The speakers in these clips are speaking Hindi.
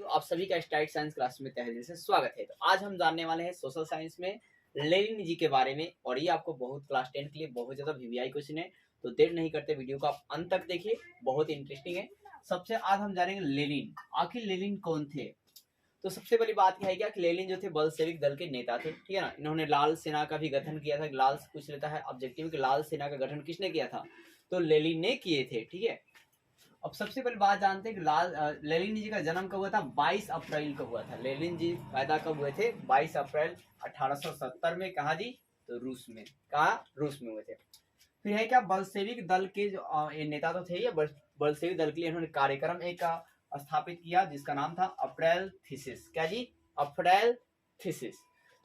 तो आप सभी का स्टार्ट साइंस क्लास में तहे दिल से स्वागत है। तो आज हम जानने वाले हैं सोशल साइंस में लेनिन जी के बारे में, और ये आपको बहुत क्लास 10 के लिए बहुत ज्यादा वीवीआई क्वेश्चन है। तो देर नहीं करते, वीडियो को आप अंत तक देखिए, बहुत इंटरेस्टिंग है। सबसे आज हम जानेंगे लेनिन, आखिर लेनिन कौन थे। तो सबसे पहली बात क्या है कि लेनिन जो थे बल्शेविक दल के नेता थे, ठीक है ना। इन्होंने लाल सेना का भी गठन किया था। लाल पूछ लेता है ऑब्जेक्टिव कि लाल सेना का गठन किसने किया था, तो लेनिन ने किए थे, ठीक है। अब सबसे पहले बात जानते हैं कि लेनिन जी का जन्म कब हुआ था। 22 अप्रैल को हुआ था। लेनिन जी पैदा कब हुए थे, 22 अप्रैल 1870 में। कहा जी, तो रूस में। कहा, रूस में हुए थे। फिर है क्या, बल्शेविक दल के जो ये नेता तो थे, ये बल्शेविक दल के लिए इन्होंने कार्यक्रम एक स्थापित किया जिसका नाम था अप्रैल थीसिस। क्या जी, अप्रैल थीसिस।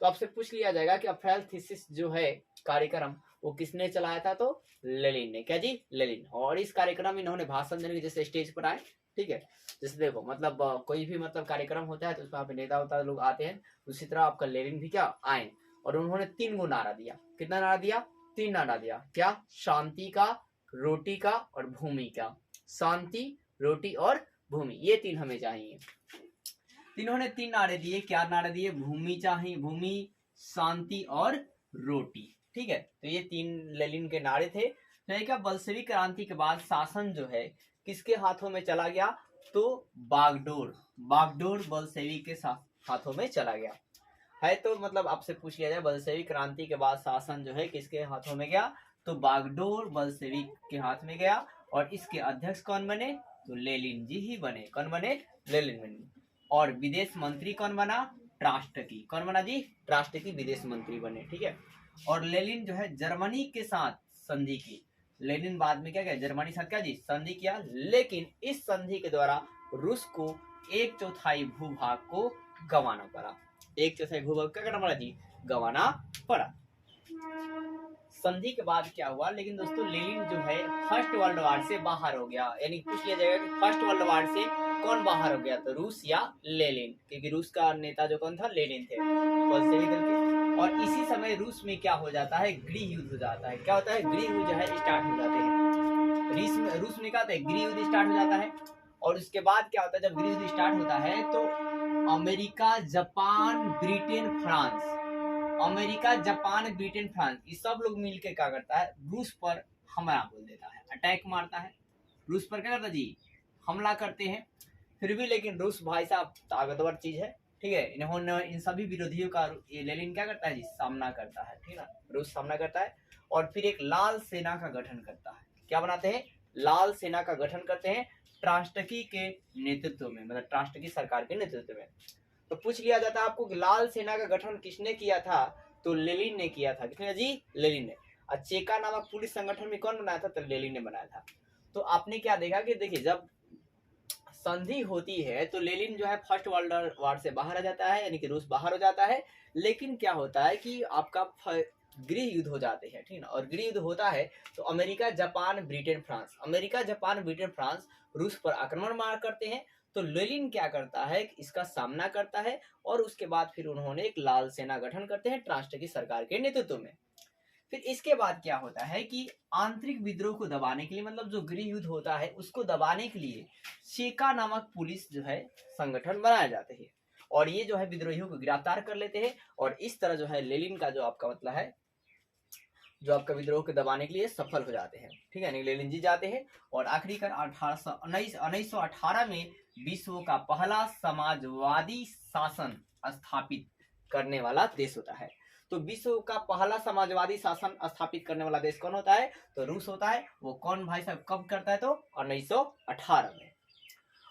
तो आपसे पूछ लिया जाएगा कि अप्रैल थीसिस जो है कार्यक्रम, वो किसने चलाया था, तो लेनिन ने। क्या जी, लेनिन। और इस कार्यक्रम में इन्होंने भाषण देने के जैसे स्टेज पर आए, ठीक है। जैसे देखो मतलब कोई भी मतलब कार्यक्रम होता है तो उसमें पे नेता होता है, लोग आते हैं। उसी तरह आपका लेनिन भी क्या आए, और उन्होंने 3 गो नारा दिया। कितना नारा दिया, 3 नारा दिया। क्या, शांति का, रोटी का और भूमि का। शांति, रोटी और भूमि, ये 3 हमें चाहिए। इन्होंने 3 नारे दिए। क्या नारे दिए, भूमि चाहिए, भूमि, शांति और रोटी, ठीक है। तो ये 3 लेनिन के नारे थे। तो क्या, बल्शेविक क्रांति के बाद शासन जो है किसके हाथों में चला गया, तो बागडोर बल्शेविक के हाथों में चला गया है। तो मतलब आपसे पूछ लिया जाए बल्शेविक क्रांति के बाद शासन जो है किसके हाथों में गया, तो बागडोर बल्शेविक के हाथ में गया। और इसके अध्यक्ष कौन बने, तो लेनिन जी ही बने। कौन बने, लेनिन बने। और विदेश मंत्री कौन बना, ट्रास्टकी। कौन बना जी, ट्रास्टकी विदेश मंत्री बने, ठीक है। और लेनिन जो है जर्मनी के साथ संधि की। लेनिन बाद में क्या किया, जर्मनी के साथ क्या जी, संधि किया। लेकिन इस संधि के द्वारा रूस को 1/4 भूभाग को गंवाना पड़ा। 1/4 भूभाग क्या करना पड़ा जी, गंवाना पड़ा। संधि के बाद क्या हुआ, लेकिन दोस्तों लेनिन जो है फर्स्ट वर्ल्ड वॉर से बाहर हो गया। यानी पूछ लिया जाएगा कि फर्स्ट वर्ल्ड वॉर से कौन बाहर हो गया, तो रूस या लेनिन, क्योंकि रूस का नेता जो कौन था, लेनिन थे, बल्शेविक दल के। और इसी समय रूस में क्या हो जाता है, गृह युद्ध हो जाता है। क्या होता है, गृह युद्ध जो है स्टार्ट हो जाते हैं। रूस में क्या होता है, गृह युद्ध स्टार्ट हो जाता है। और उसके बाद क्या होता है, जब गृह युद्ध स्टार्ट होता है तो America, Japan, Britain, France, America, Japan, Britain, France, ये सब लोग मिलकर क्या करता है, रूस पर हमला बोल देता है, अटैक मारता है। रूस पर क्या करता है जी, हमला करते हैं। फिर भी लेकिन रूस भाई साहब ताकतवर चीज है, ठीक है। इन्होंने इन सभी विरोधियों का ये लेनिन क्या करता है जी, सामना करता है, ठीक है। रूस सामना करता है और फिर एक लाल सेना का गठन करता है। क्या बनाते हैं, लाल सेना का गठन करते हैं ट्रास्टकी के नेतृत्व में, मतलब ट्रास्टकी सरकार के नेतृत्व में। तो पूछ लिया जाता है आपको कि लाल सेना का गठन किसने किया था, तो लेनिन ने किया था। किसने जी, लेनिन ने। और चेका नामक पुलिस संगठन में कौन बनाया था, तो लेनिन ने बनाया था। तो आपने क्या देखा कि देखिए जब संधि होती है तो लेनिन जो है फर्स्ट वर्ल्ड वॉर से बाहर आ जाता है, यानी कि रूस बाहर हो जाता है। लेकिन क्या होता है कि आपका गृह युद्ध हो जाते हैं, ठीक है। और गृह युद्ध होता है तो America, Japan, Britain, France, America, Japan, Britain, France रूस पर आक्रमण मार करते हैं। तो लेनिन क्या करता है, इसका सामना करता है। और उसके बाद फिर उन्होंने एक लाल सेना गठन करते हैं ट्रांस्टकी सरकार के नेतृत्व में। फिर इसके बाद क्या होता है कि आंतरिक विद्रोह को दबाने के लिए, मतलब जो गृह युद्ध होता है उसको दबाने के लिए चेका नामक पुलिस जो है संगठन बनाए जाते हैं। और ये जो है विद्रोहियों को गिरफ्तार कर लेते हैं। और इस तरह जो है लेनिन का जो आपका मतलब है, जो आपका विद्रोह को दबाने के लिए सफल हो जाते हैं, ठीक है। लेनिन जी जाते हैं और आखिरकार 1918 में विश्व का पहला समाजवादी शासन स्थापित करने वाला देश होता है। तो विश्व का पहला समाजवादी शासन स्थापित करने वाला देश कौन होता है, तो रूस होता है। वो कौन भाई साहब कब करता है, तो 1918 में।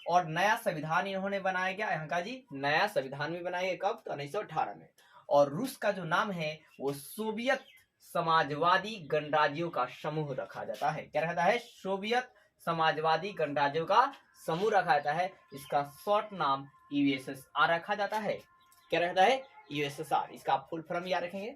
और नया संविधान इन्होंने बनाया गया यहाँ का जी, नया संविधान भी बनाया गया कब, तो 1918 में। और रूस का जो नाम है वो सोवियत समाजवादी गणराज्यों का समूह रखा जाता है। क्या रखा है, सोवियत समाजवादी गणराज्यों का समूह रखा जाता है। इसका शॉर्ट नाम यूएसएसआर रखा जाता है। क्या रहता है, यूएसएसआर, इसका आप फुल फॉर्म याद रखेंगे।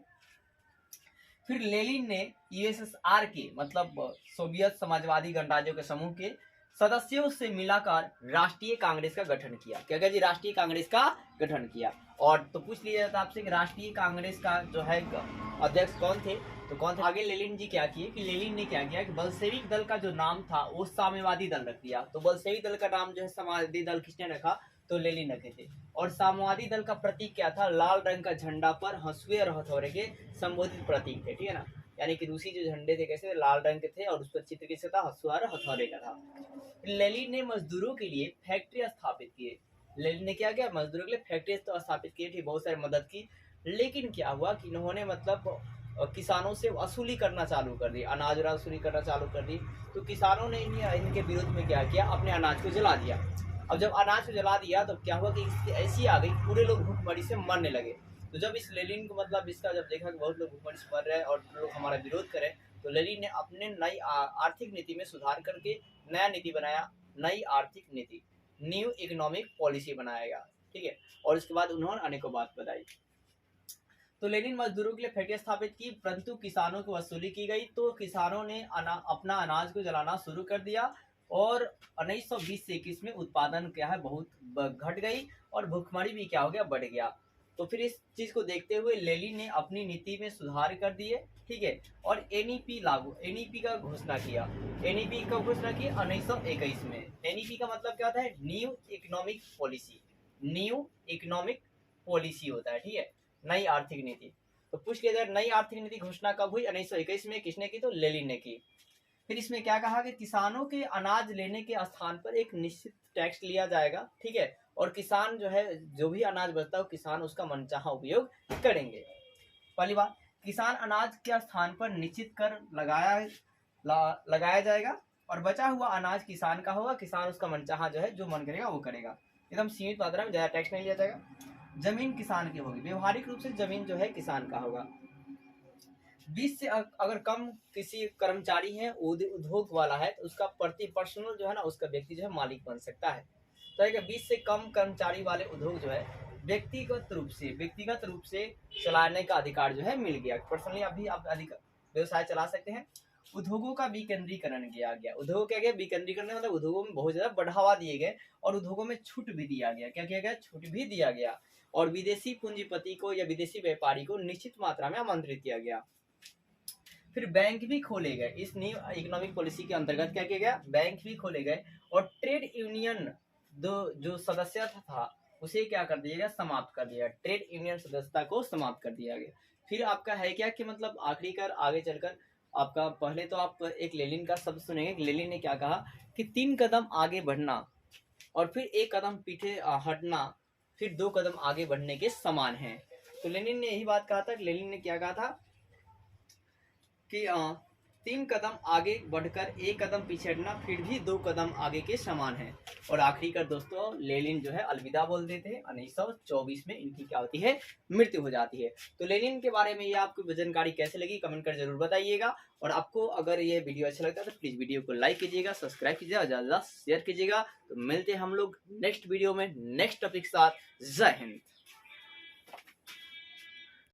फिर लेनिन ने यूएसएसआर के मतलब सोवियत समाजवादी गणराज्यों के समूह के सदस्यों से मिलाकर राष्ट्रीय कांग्रेस का गठन किया। क्या क्या जी, राष्ट्रीय कांग्रेस का गठन किया। और तो पूछ लिया जाता आपसे कि राष्ट्रीय कांग्रेस का जो है अध्यक्ष कौन थे, तो कौन थे। आगे लेनिन जी क्या किए कि लेनिन ने क्या किया कि बल्शेविक दल का जो नाम था वो साम्यवादी दल रख दिया। तो बल्शेविक दल का नाम जो है समाजवादी दल किसने रखा, तो लेनिन रखे थे। और साम्यवादी दल का प्रतीक क्या था? लाल रंग का झंडा पर हंसुए और हथौड़े के संबोधित प्रतीक थे, ठीक है ना। यानी कि रूसी जो झंडे थे कैसे लाल रंग के थे और उस पर चित्र कैसे था? हंसुआ और हथौड़े का था। लेनिन ने मजदूरों के लिए फैक्ट्री स्थापित किए। लेनिन ने क्या किया? मजदूरों के लिए फैक्ट्री स्थापित की थी, बहुत सारी मदद की। लेकिन क्या हुआ कि इन्होंने मतलब किसानों से वसूली करना चालू कर दी, अनाज वसूली करना चालू कर दी। तो किसानों ने इनके विरोध में क्या किया? अपने अनाज को जला दिया। अब जब अनाज को जला दिया तो क्या हुआ कि ऐसी आ गई, पूरे लोग भूखमरी से मरने लगे। तो जब इस लेनिन को मतलब इसका जब देखा कि बहुत लोग भूखमरी से मर रहे हैं और लोग हमारा विरोध करें, तो लेनिन ने अपने नई आर्थिक नीति में सुधार करके नया नीति बनाया, नई आर्थिक नीति, न्यू इकोनॉमिक पॉलिसी बनाया गया, ठीक है। और इसके बाद उन्होंने अनेकों बात बताई। तो लेनिन मजदूरों के लिए फैक्ट्री स्थापित की, परंतु किसानों को वसूली की गई। तो किसानों ने अपना अनाज को जलाना शुरू कर दिया और 1920 से 21 में उत्पादन क्या है बहुत घट गई और भूखमरी भी क्या हो गया? बढ़ गया। तो फिर इस चीज को देखते हुए लेनिन ने अपनी नीति में सुधार कर दिए, ठीक है। और एनईपी का घोषणा किया। एनईपी का घोषणा की 1921 में। एनईपी का मतलब क्या होता है? New economic policy. New economic policy होता है, ठीक है, नई आर्थिक नीति। तो पूछ लिया जाए नई आर्थिक नीति घोषणा कब हुई? 1921 में। किसने की? तो लेनिन ने की। फिर इसमें क्या कहा कि किसानों के अनाज लेने के स्थान पर एक निश्चित टैक्स लिया जाएगा, ठीक है। और किसान जो है जो भी अनाज बचता है किसान उसका मनचाहा उपयोग करेंगे। पहली बात, किसान अनाज के स्थान पर निश्चित कर लगाया जाएगा और बचा हुआ अनाज किसान का होगा। किसान उसका मनचाहा जो है जो मन करेगा वो करेगा, एकदम सीमित मात्रा में, ज्यादा टैक्स नहीं लिया जाएगा। जमीन किसान की होगी, व्यवहारिक रूप से जमीन जो है किसान का होगा। 20 से अगर कम किसी कर्मचारी है, उद्योग वाला है, तो उसका प्रति पर्सनल जो है ना उसका व्यक्ति जो है मालिक बन सकता है। तो 20 से कम कर्मचारी वाले उद्योग जो है व्यक्तिगत रूप से चलाने का अधिकार जो है मिल गया। पर्सनली अभी आप अधिक व्यवसाय चला सकते हैं। उद्योगों का विकेंद्रीकरण किया गया। उद्योगों क्या गया? विकेंद्रीकरण मतलब उद्योगों में बहुत ज्यादा बढ़ावा दिए गए और उद्योगों में छूट भी दिया गया। क्या किया गया? छूट भी दिया गया। और विदेशी पूंजीपति को या विदेशी व्यापारी को निश्चित मात्रा में आमंत्रित किया गया। फिर बैंक भी खोले गए। इस न्यू इकोनॉमिक पॉलिसी के अंतर्गत क्या किया गया? बैंक भी खोले गए और ट्रेड यूनियन जो सदस्यता था उसे क्या कर दिया गया? समाप्त कर दिया। ट्रेड यूनियन सदस्यता को समाप्त कर दिया गया। फिर आपका है क्या कि मतलब आखिरी कर आगे चलकर आपका पहले तो आप एक लेनिन का शब्द सुनेंगे। लेनिन ने क्या कहा कि 3 कदम आगे बढ़ना और फिर 1 कदम पीछे हटना फिर 2 कदम आगे बढ़ने के समान है। तो लेनिन ने यही बात कहा था। लेनिन ने क्या कहा था कि 3 कदम आगे बढ़कर 1 कदम पीछे हटना फिर भी 2 कदम आगे के समान है। और आखिरी कर दोस्तों लेनिन जो है अलविदा बोल देते हैं। 1924 में इनकी क्या होती है? मृत्यु हो जाती है। तो लेनिन के बारे में ये आपको जानकारी कैसे लगी कमेंट कर जरूर बताइएगा। और आपको अगर ये वीडियो अच्छा लगता है तो प्लीज वीडियो को लाइक कीजिएगा, सब्सक्राइब कीजिएगा, ज्यादा शेयर कीजिएगा। तो मिलते हैं हम लोग नेक्स्ट वीडियो में नेक्स्ट टॉपिक के साथ। जय हिंद।